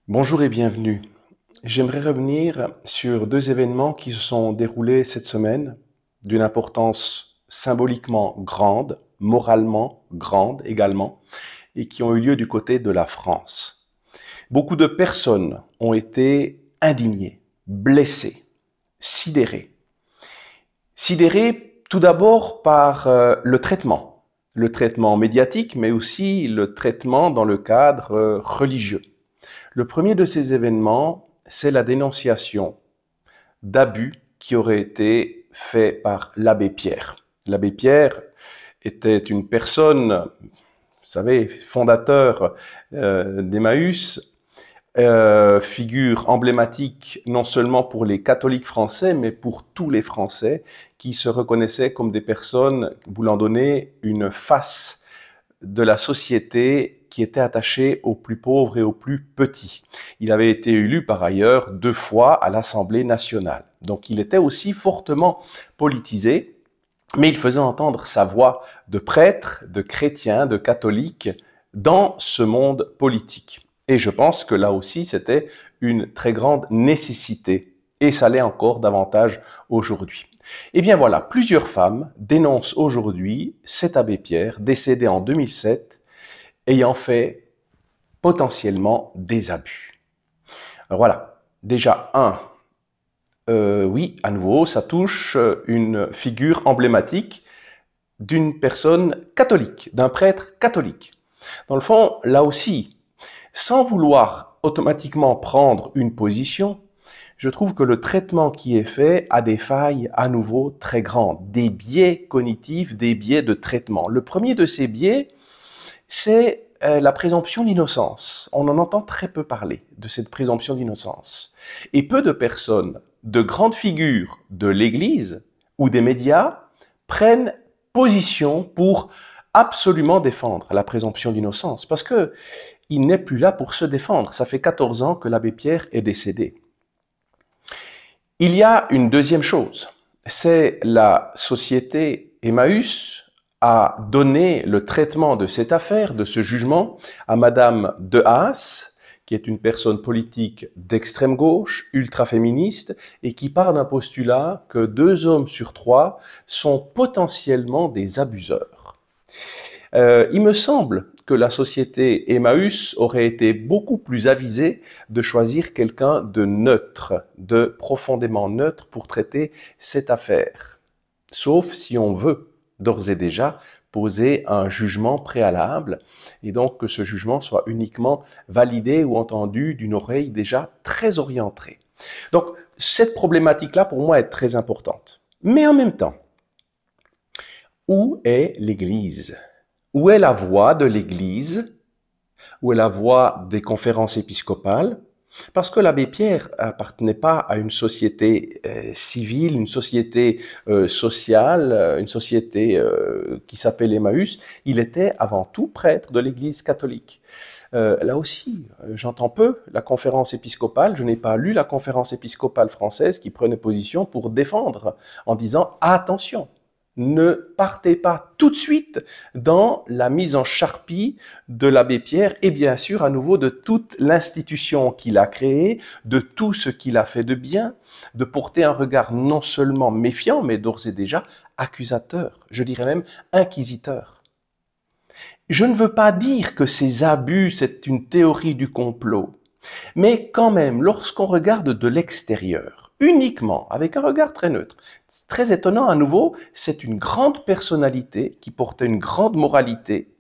Bonjour et bienvenue. J'aimerais revenir sur deux événements qui se sont déroulés cette semaine, d'une importance symboliquement grande, moralement grande également, et qui ont eu lieu du côté de la France. Beaucoup de personnes ont été indignées, blessées, sidérées. Sidérées tout d'abord par le traitement médiatique, mais aussi le traitement dans le cadre religieux. Le premier de ces événements, c'est la dénonciation d'abus qui auraient été faits par l'abbé Pierre. L'abbé Pierre était une personne, vous savez, fondateur d'Emmaüs, figure emblématique non seulement pour les catholiques français, mais pour tous les Français qui se reconnaissaient comme des personnes voulant donner une face de la société qui était attachée aux plus pauvres et aux plus petits. Il avait été élu par ailleurs 2 fois à l'Assemblée nationale. Donc il était aussi fortement politisé, mais il faisait entendre sa voix de prêtre, de chrétien, de catholique dans ce monde politique. Et je pense que là aussi c'était une très grande nécessité, et ça l'est encore davantage aujourd'hui. Eh bien voilà, plusieurs femmes dénoncent aujourd'hui cet abbé Pierre, décédé en 2007, ayant fait potentiellement des abus. Alors voilà, déjà oui, à nouveau, ça touche une figure emblématique d'une personne catholique, d'un prêtre catholique. Dans le fond, là aussi, sans vouloir automatiquement prendre une position, je trouve que le traitement qui est fait a des failles à nouveau très grandes, des biais cognitifs, des biais de traitement. Le premier de ces biais, c'est la présomption d'innocence. On en entend très peu parler de cette présomption d'innocence. Et peu de personnes, de grandes figures de l'Église ou des médias, prennent position pour absolument défendre la présomption d'innocence. Parce que il n'est plus là pour se défendre. Ça fait 14 ans que l'abbé Pierre est décédé. Il y a une deuxième chose, c'est la société Emmaüs a donné le traitement de cette affaire, de ce jugement, à Madame de Haas, qui est une personne politique d'extrême gauche, ultra-féministe, et qui part d'un postulat que 2 hommes sur 3 sont potentiellement des abuseurs. Il me semble que la société Emmaüs aurait été beaucoup plus avisée de choisir quelqu'un de neutre, de profondément neutre pour traiter cette affaire. Sauf si on veut d'ores et déjà poser un jugement préalable et donc que ce jugement soit uniquement validé ou entendu d'une oreille déjà très orientée. Donc cette problématique-là pour moi est très importante. Mais en même temps, où est l'Église? Où est la voix de l'Église? Où est la voix des conférences épiscopales? Parce que l'abbé Pierre appartenait pas à une société civile, une société sociale, une société qui s'appelle Emmaüs. Il était avant tout prêtre de l'Église catholique. Là aussi, j'entends peu la conférence épiscopale. Je n'ai pas lu la conférence épiscopale française qui prenait position pour défendre en disant attention, ne partez pas tout de suite dans la mise en charpie de l'abbé Pierre et bien sûr à nouveau de toute l'institution qu'il a créée, de tout ce qu'il a fait de bien, de porter un regard non seulement méfiant mais d'ores et déjà accusateur, je dirais même inquisiteur. Je ne veux pas dire que ces abus, c'est une théorie du complot, mais quand même, lorsqu'on regarde de l'extérieur, uniquement, avec un regard très neutre, c'est très étonnant à nouveau, c'est une grande personnalité qui portait une grande moralité,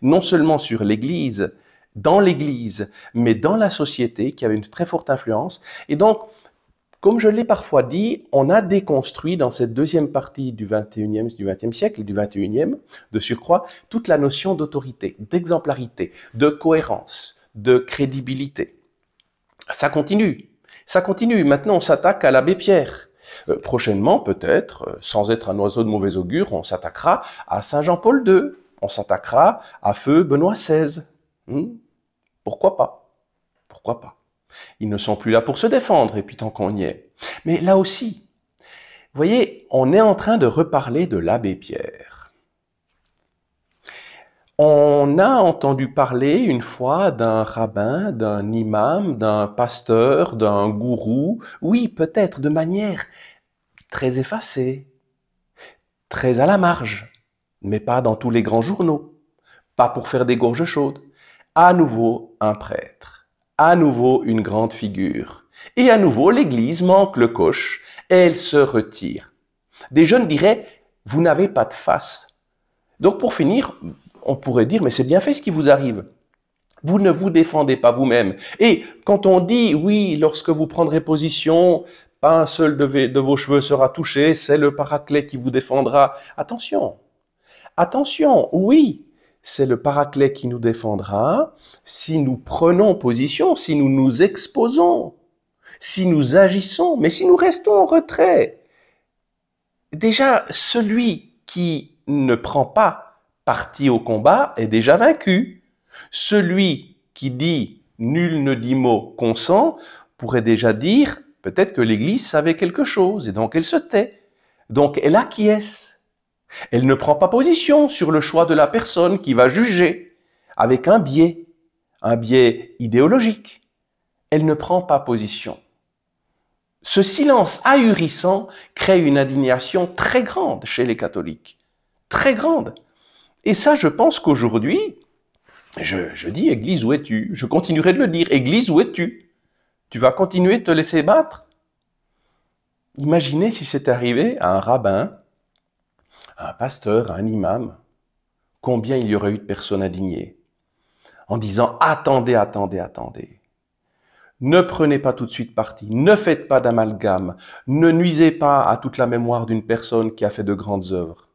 non seulement sur l'Église, dans l'Église, mais dans la société, qui avait une très forte influence. Et donc, comme je l'ai parfois dit, on a déconstruit dans cette deuxième partie du XXe siècle, du XXIe, de surcroît, toute la notion d'autorité, d'exemplarité, de cohérence, de crédibilité. Ça continue. Ça continue. Maintenant, on s'attaque à l'abbé Pierre. Prochainement, peut-être, sans être un oiseau de mauvais augure, on s'attaquera à Saint Jean-Paul II. On s'attaquera à feu Benoît XVI. Pourquoi pas? Pourquoi pas? Ils ne sont plus là pour se défendre, et puis tant qu'on y est. Mais là aussi, vous voyez, on est en train de reparler de l'abbé Pierre. On a entendu parler une fois d'un rabbin, d'un imam, d'un pasteur, d'un gourou, oui, peut-être de manière très effacée, très à la marge, mais pas dans tous les grands journaux, pas pour faire des gorges chaudes. À nouveau un prêtre, à nouveau une grande figure, et à nouveau l'Église manque le coche, et elle se retire. Des jeunes diraient, vous n'avez pas de face. Donc pour finir, on pourrait dire, mais c'est bien fait ce qui vous arrive. Vous ne vous défendez pas vous-même. Et quand on dit, oui, lorsque vous prendrez position, pas un seul de vos cheveux sera touché, c'est le paraclet qui vous défendra. Attention, attention, oui, c'est le paraclet qui nous défendra si nous prenons position, si nous nous exposons, si nous agissons, mais si nous restons en retrait. Déjà, celui qui ne prend pas parti au combat est déjà vaincu. Celui qui dit « nul ne dit mot consent » pourrait déjà dire peut-être que l'Église savait quelque chose et donc elle se tait. Donc elle acquiesce. Elle ne prend pas position sur le choix de la personne qui va juger avec un biais idéologique. Elle ne prend pas position. Ce silence ahurissant crée une indignation très grande chez les catholiques. Très grande. Et ça, je pense qu'aujourd'hui, je dis, Église, où es-tu? Je continuerai de le dire, Église, où es-tu? Tu vas continuer de te laisser battre? Imaginez si c'était arrivé à un rabbin, à un pasteur, à un imam, combien il y aurait eu de personnes indignées, en disant, attendez, attendez, attendez. Ne prenez pas tout de suite parti, ne faites pas d'amalgame, ne nuisez pas à toute la mémoire d'une personne qui a fait de grandes œuvres.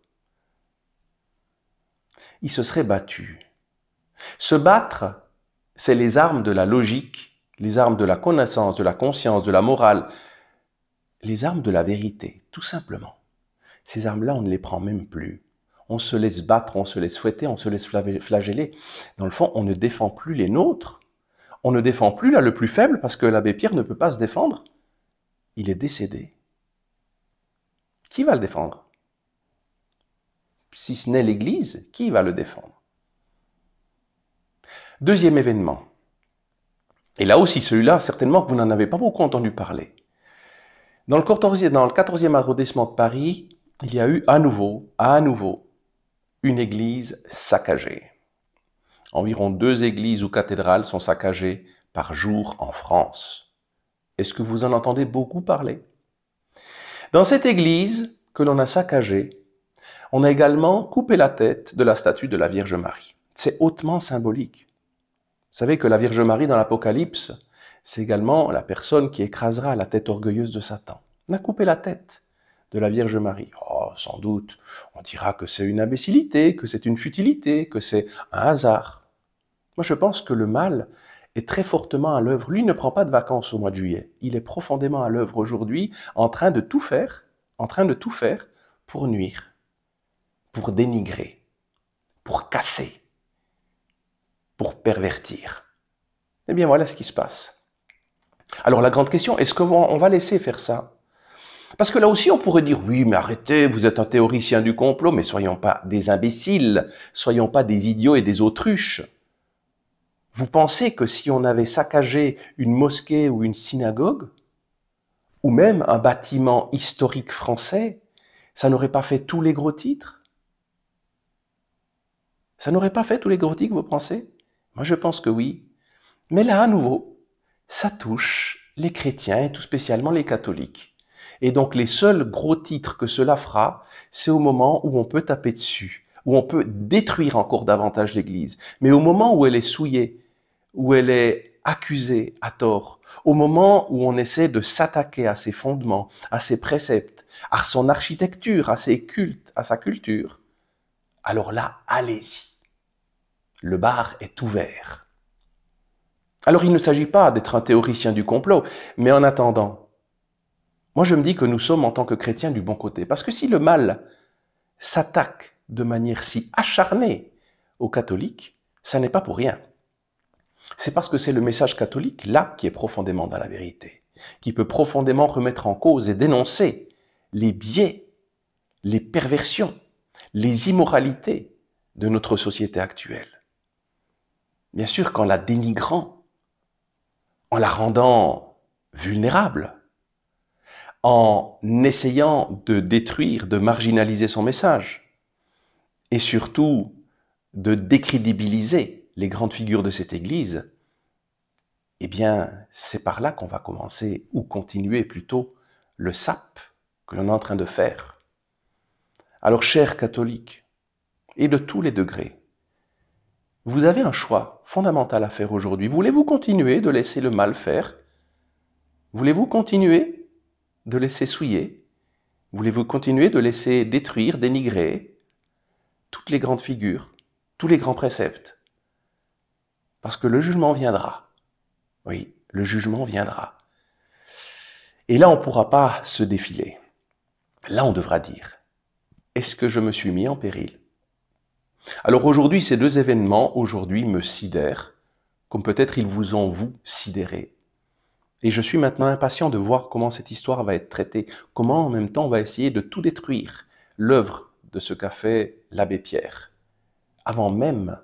Il se serait battu. Se battre, c'est les armes de la logique, les armes de la connaissance, de la conscience, de la morale, les armes de la vérité, tout simplement. Ces armes-là, on ne les prend même plus. On se laisse battre, on se laisse fouetter, on se laisse flageller. Dans le fond, on ne défend plus les nôtres. On ne défend plus là le plus faible parce que l'abbé Pierre ne peut pas se défendre. Il est décédé. Qui va le défendre? Si ce n'est l'Église, qui va le défendre? Deuxième événement. Et là aussi, celui-là, certainement que vous n'en avez pas beaucoup entendu parler. Dans le 14e arrondissement de Paris, il y a eu à nouveau, une église saccagée. Environ 2 églises ou cathédrales sont saccagées par jour en France. Est-ce que vous en entendez beaucoup parler? Dans cette église que l'on a saccagée, on a également coupé la tête de la statue de la Vierge Marie. C'est hautement symbolique. Vous savez que la Vierge Marie dans l'Apocalypse, c'est également la personne qui écrasera la tête orgueilleuse de Satan. On a coupé la tête de la Vierge Marie. Oh, sans doute, on dira que c'est une imbécilité, que c'est une futilité, que c'est un hasard. Moi, je pense que le mal est très fortement à l'œuvre. Lui ne prend pas de vacances au mois de juillet. Il est profondément à l'œuvre aujourd'hui, en train de tout faire pour nuire, pour dénigrer, pour casser, pour pervertir. Eh bien, voilà ce qui se passe. Alors, la grande question, est-ce qu'on va laisser faire ça? Parce que là aussi, on pourrait dire, oui, mais arrêtez, vous êtes un théoricien du complot, mais soyons pas des imbéciles, soyons pas des idiots et des autruches. Vous pensez que si on avait saccagé une mosquée ou une synagogue, ou même un bâtiment historique français, ça n'aurait pas fait tous les gros titres? Ça n'aurait pas fait tous les gros titres, vous pensez? Moi, je pense que oui. Mais là, à nouveau, ça touche les chrétiens et tout spécialement les catholiques. Et donc, les seuls gros titres que cela fera, c'est au moment où on peut taper dessus, où on peut détruire encore davantage l'Église. Mais au moment où elle est souillée, où elle est accusée à tort, au moment où on essaie de s'attaquer à ses fondements, à ses préceptes, à son architecture, à ses cultes, à sa culture, alors là, allez-y. Le bar est ouvert. Alors il ne s'agit pas d'être un théoricien du complot, mais en attendant, moi je me dis que nous sommes en tant que chrétiens du bon côté. Parce que si le mal s'attaque de manière si acharnée aux catholiques, ça n'est pas pour rien. C'est parce que c'est le message catholique, là, qui est profondément dans la vérité, qui peut profondément remettre en cause et dénoncer les biais, les perversions, les immoralités de notre société actuelle. Bien sûr qu'en la dénigrant, en la rendant vulnérable, en essayant de détruire, de marginaliser son message, et surtout de décrédibiliser les grandes figures de cette Église, eh bien, c'est par là qu'on va commencer, ou continuer plutôt, le sap que l'on est en train de faire. Alors, chers catholiques, et de tous les degrés, vous avez un choix fondamental à faire aujourd'hui. Voulez-vous continuer de laisser le mal faire? Voulez-vous continuer de laisser souiller? Voulez-vous continuer de laisser détruire, dénigrer toutes les grandes figures, tous les grands préceptes? Parce que le jugement viendra. Oui, le jugement viendra. Et là, on ne pourra pas se défiler. Là, on devra dire, est-ce que je me suis mis en péril? Alors aujourd'hui, ces deux événements, aujourd'hui, me sidèrent, comme peut-être ils vous ont, vous, sidéré. Et je suis maintenant impatient de voir comment cette histoire va être traitée, comment en même temps on va essayer de tout détruire, l'œuvre de ce qu'a fait l'abbé Pierre, avant même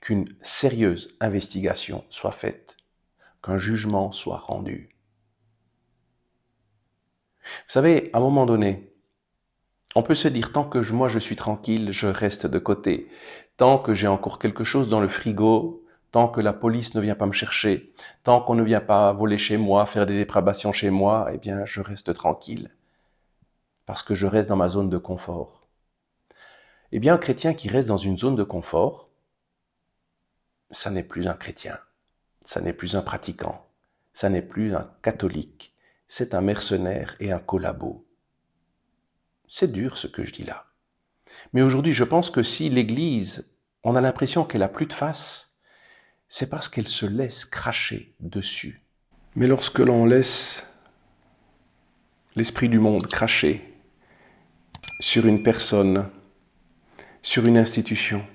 qu'une sérieuse investigation soit faite, qu'un jugement soit rendu. Vous savez, à un moment donné, on peut se dire, tant que moi je suis tranquille, je reste de côté. Tant que j'ai encore quelque chose dans le frigo, tant que la police ne vient pas me chercher, tant qu'on ne vient pas voler chez moi, faire des déprabations chez moi, eh bien, je reste tranquille. Parce que je reste dans ma zone de confort. Eh bien, un chrétien qui reste dans une zone de confort, ça n'est plus un chrétien, ça n'est plus un pratiquant, ça n'est plus un catholique, c'est un mercenaire et un collabo. C'est dur ce que je dis là. Mais aujourd'hui, je pense que si l'Église, on a l'impression qu'elle n'a plus de face, c'est parce qu'elle se laisse cracher dessus. Mais lorsque l'on laisse l'esprit du monde cracher sur une personne, sur une institution,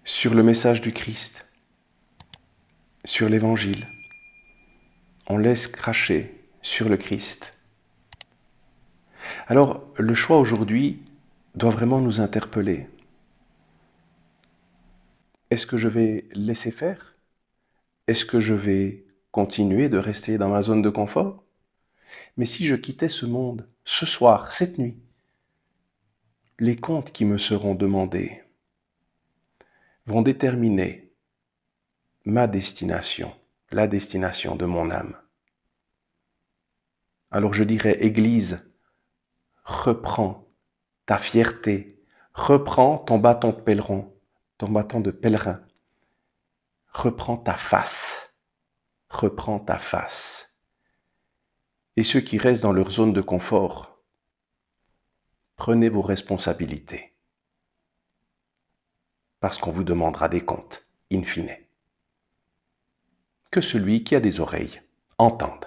sur le message du Christ, sur l'Évangile, on laisse cracher sur le Christ. Alors, le choix aujourd'hui doit vraiment nous interpeller. Est-ce que je vais laisser faire? Est-ce que je vais continuer de rester dans ma zone de confort? Mais si je quittais ce monde, ce soir, cette nuit, les comptes qui me seront demandés vont déterminer ma destination, la destination de mon âme. Alors je dirais, Église, reprends ta fierté, reprends ton bâton de pèlerin, reprends ta face, reprends ta face. Et ceux qui restent dans leur zone de confort, prenez vos responsabilités, parce qu'on vous demandera des comptes, in fine. Que celui qui a des oreilles entende.